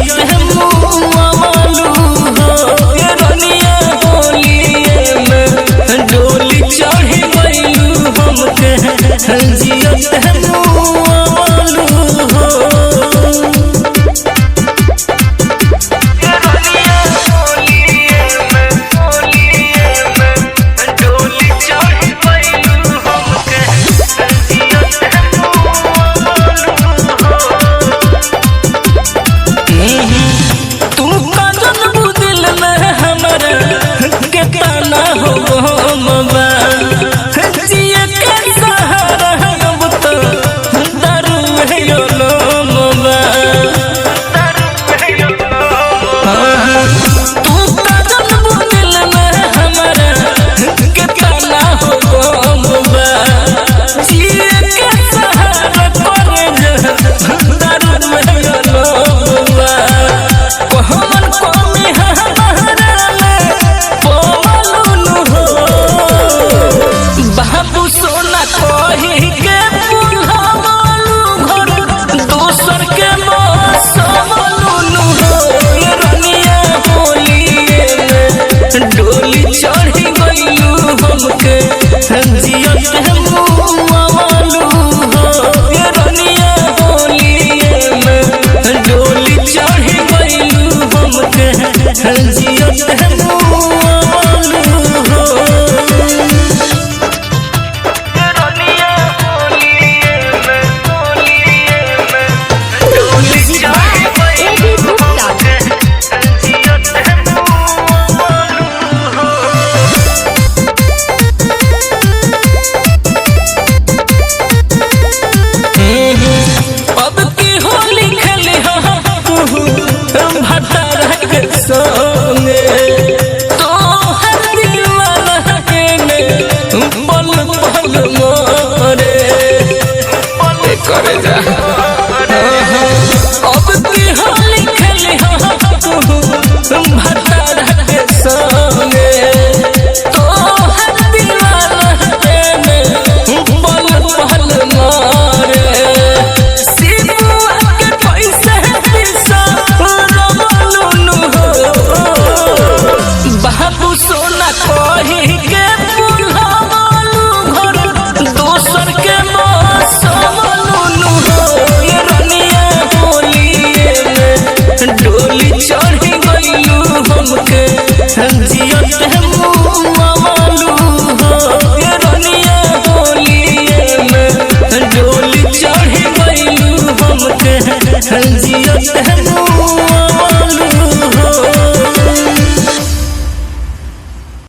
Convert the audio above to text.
जियत मुआवलू हो ये रनिया होलिए में डोली चढ़ी गइलू हमके जियत मुआवलू हो डोली चढ़ी गइलू हमके जियत मुआवलू हो ये रनिया होलिए में डोली चढ़ी गइलू हमके जियत मुआवलू हो करे जा अब की होली खेली तुम भतार के संगे तो हर दीवाना ने बल बल मारे सिबुआ के पैसे पिसा रमलुनु हो बाबू सोना कही के बुलावलू घर दोसर के डोली चढ़ी गइलू हमके जियत मुआवलू हो ये रनिया होलिए में डोली चढ़ी गइलू हमके जियत